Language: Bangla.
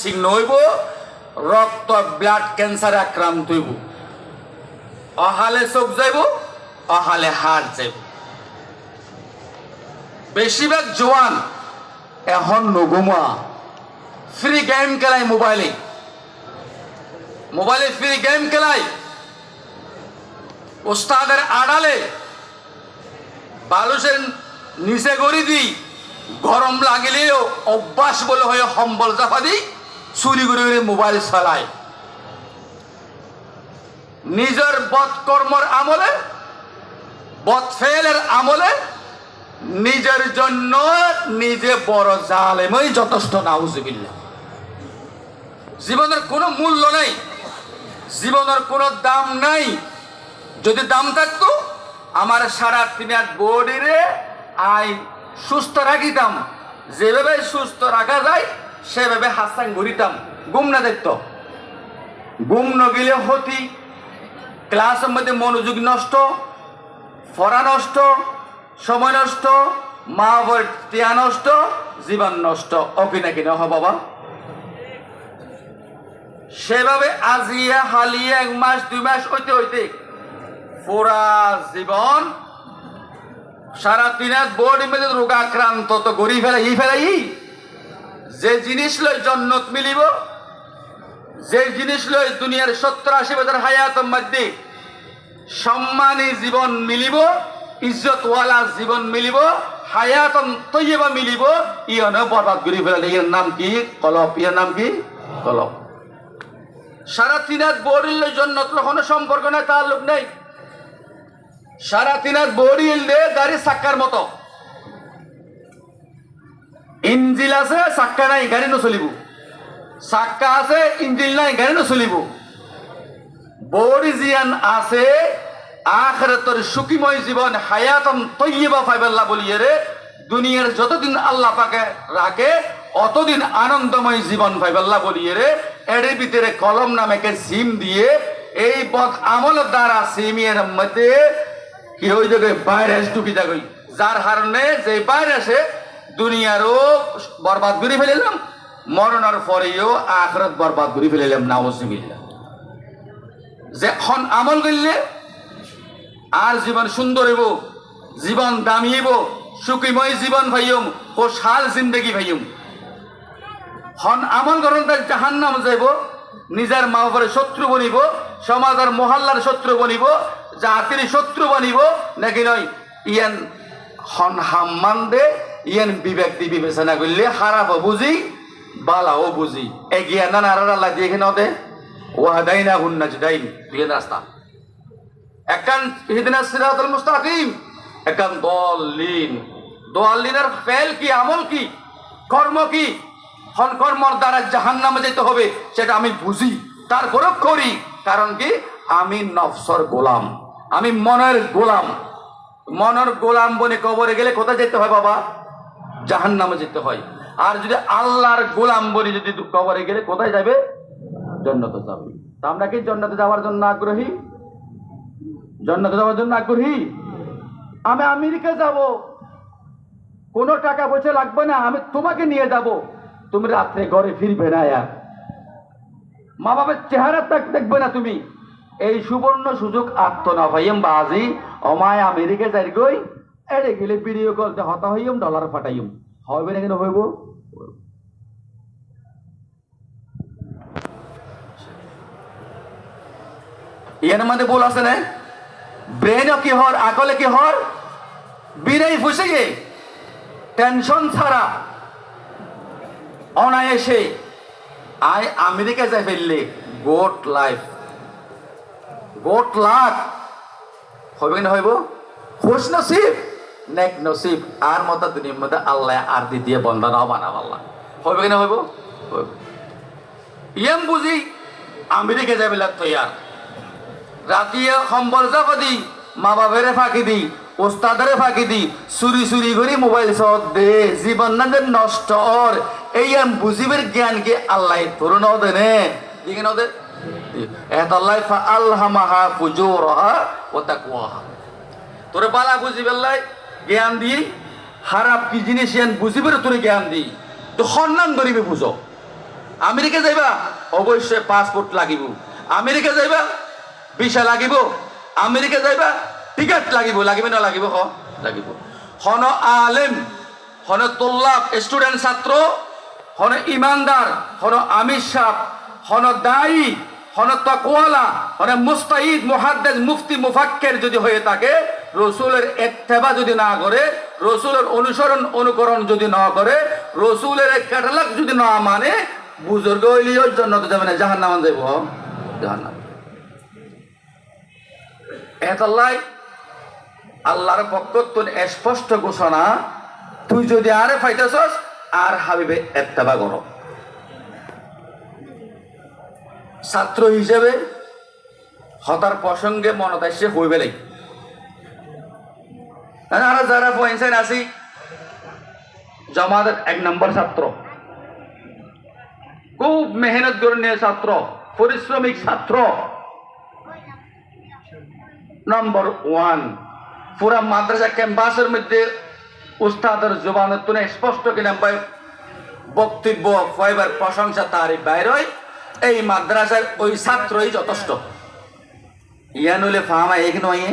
চিহ্ন হইব রক্ত ব্লাড ক্যান্সারে আক্রান্ত হইব, অহালে চোখ যাইব, অহালে হাড় যাইব। বেশিরভাগ জোয়ান এখন নগুমা ফ্রি গেম খেলায়, মোবাইলে ফ্রি গেম খেলায়, ওস্তাদের আড়ালে বালুসের নিচে গড়ি দিই, গরম লাগিলেও অভ্যাস বলে হয়ে সম্বল জাফা দিই, চুরি করে মোবাইল চালায়। নিজের বৎকর্মর আমলে, বৎফেলের আমলে নিজের জন্য নিজে বড় জালেমই যথেষ্ট। নাউজুবিল্লাহ। জীবনের কোনো মূল্য নেই, জীবনের কোনো দাম নাই। যদি দাম থাকতো আমার সারা দিনের বডিরে আই সুস্থ রাখিতাম, যেভাবে সুস্থ রাখা যায় সেভাবে হাসান ঘুরিতাম। ঘুম না দেখত, ঘুম নগিলে হতি, ক্লাসের মধ্যে মনোযোগ নষ্ট, পড়া নষ্ট, সময় নষ্ট, মা বাবার টিয়া নষ্ট, জীবন নষ্ট। অকি না কিনা হ বাবা। সেভাবে আজিয়া হালিয়া 1 মাস 2 মাস হইতে হইতে পুরা জীবন সারা দিনের বডি মধ্যে রোগাক্রান্ত তো গড়ি ফেলাই। যে জিনিস লই জন্নত মিলিব, যে জিনিস লই দুনিয়ার 70-80 বছর হায়াতের মধ্যে সম্মানী জীবন মিলিব, ইজ্জতওয়ালা জীবন মিলিব, হায়াতন তৈয়বা মিলিব, ইয়নে বরবাদ করে ফেলে। এর নাম কি? কলপ। এর নাম কি? কলপ। সারা দিনের বডির লই জন্নত কোনো সম্পর্ক নাই, তার লোক নেই। সারা দিনের বডি এলে গাড়ি চাক্কার মতো, ইঞ্জিল আছে চাক্কা নাই, গাড়ি নচলিব। চাক্কা আছে ইঞ্জিল নাই, গাড়ি নচলিব। বডি জিয়ান আছে আখিরাতের সুখীময় জীবন, হায়াতন তৈয়বা ফাইবাল্লাহ বলিয়ে রে দুনিয়ার যতদিন আল্লাহ পাকে রাখে অতদিন আনন্দময় জীবন ফাইবাল্লাহ বলিয়ে রে। এর ভিতরে কলম নামেকে সিম দিয়ে এই বদ আমলের দ্বারা সিমের মধ্যে কি হয়ে যাবে? ভাইরাস ঢুকি যাবে, যার কারণে যে ভাইরাসে দুনিয়ারও বরবাদ করে ফেলিলাম, মরণের পরেও আখিরাত বরবাদ করে ফেলিলাম। নাউজুবিল্লাহ। যখন আমল করলে আর জীবন সুন্দর হইব, জীবন দামি হইব, সুখীময় জীবন ভাইয়ম, খুশহাল জিন্দগি ভাইয়ম। হন আমল করেন তার জাহান্নাম যাইব, নিজের মা বাবার শত্রু বনিব, সমাজের মহল্লার শত্রু বনিব, জাতির শত্রু বনিব নাকি নয়। ইয়ান হন হাম্মান দে, ইয়ান বিবেক দি বিবেচনা করলে খারাপও বুঝি বালাও বুঝি। এগিয়ে না নারা দিয়ে এখানে ওদের ওয়াহাদাইনা হুন্নাজদাইন দুই রাস্তা, একখান ইহদিনাস সিরাতাল মুস্তাকিম, একখান দলিনের ফেল কি, আমল কি, কর্ম কি। হন কর্মর দ্বারা জাহান্নামে যেতে হবে সেটা আমি বুঝি, তারপরে করি। কারণ কি? আমি নফসর গোলাম, আমি মনের গোলাম। মনের গোলাম বনে কবরে গেলে কোথায় যেতে হয় বাবা? জাহান্নামে যেতে হয়। আর যদি আল্লাহর গোলাম বনে যদি কবরে গেলে কোথায় যাবে? জান্নাতে যাবে। তা আমরা কি জান্নাতে যাওয়ার জন্য আগ্রহী? জান্নাতে যাওয়ার জন্য আগ্রহী? আমি আমেরিকা যাব, কোনো টাকা পয়সা লাগবে না, আমি তোমাকে নিয়ে যাব, তুমি রাত্রে ঘরে ফিরবে না, মা বাবার চেহারা দেখবে না তুমি। এই সুবর্ণ সুযোগ আত্মনা ভাইম বাজি অমায় আমেরিকা যাই গই এড়ে গেলে ভিডিও কলতে হতা হইম, ডলার ফাটাইম। হবে না কেন? হইব। ইয়ার মধ্যে বল আছে না, ব্রেন কি হর, আকলে কি হর, বিনাই ফুসে গে টেনশন ছাড়া অনায়াসে আই আমেরিকা যাই ফেললে গোট লাইফ, গোট লাখ হবে না? হইব। খুশ নসিব, নেক নসিব। আর মতো দুনিয়ার মধ্যে আল্লাহ আর দিয়ে বন্ধা নাও বানাব আল্লাহ। হবে না? হইব। ইয়াম বুঝি আমেরিকা যাই ফেলার তৈয়ার, রাতিয়ে সম্বল জাফা দি, মা বাবের ফাঁকি দি, ওস্তাদারে ফাঁকি দি, চুরি করি মোবাইল সদ দে, জীবন না নষ্ট ওর। এই বুঝিবের জ্ঞান কি আল্লাহ তোর ন দে নে দিকে নদে এতাল্লাহ আল্লামাহা ফুজুরহা ওয়া তাকওয়াহা। তোরে বালা বুঝিবের লাই জ্ঞান দি, খারাপ কি জিনিস বুঝিবের তোরে জ্ঞান দি, তো সম্মান ধরিবে বুঝো। আমেরিকা যাইবা অবশ্যই পাসপোর্ট লাগিব, আমেরিকা যাইবা ভিসা লাগিব, আমেরিকা যাইবা টিকেট লাগিব, লাগিব না লাগিব লাগিব। হন আলেম, হন তোল্লাব স্টুডেন্ট ছাত্র, হন ইমানদার, হন আমির সাহ, হন দায়ী, হন তাকওয়ালা, হন মুস্তাহিদ মুহাদ্দিস মুফতি মুফাক্কির যদি হয়ে থাকে, রসুলের ইত্তেবা যদি না করে, রসুলের অনুসরণ অনুকরণ যদি না করে, রসুলের ক্যাটালগ যদি না মানে, বুজুর্গ হইলেও জান্নাতে যাবে না, জাহান্নামে যাইব, জাহান্নাম। এতলাই আল্লাহর পক্ষ তোর স্পষ্ট ঘোষণা, তুই যদি আরে পাইতেছস আর হাবিবে ইত্তেবা করো। ছাত্র হিসেবে হতার প্রসঙ্গে মনত আসছে হইবে লাগে। আর যারা পয়েন্ট আছি জমাতের 1 নম্বর ছাত্র, খুব মেহনত করে নিয়ে ছাত্র, পরিশ্রমিক ছাত্র, নম্বর 1 পুরা মাদ্রাসা ক্যাম্পাসের মধ্যে উস্তাদের জবানের তুলে স্পষ্ট কিনা বক্তব্য কয়বার প্রশংসা তারিফ বাইর হয়, এই মাদ্রাসার ওই ছাত্রই যথেষ্ট। ইয়া নইলে ফাহামা এক নয়।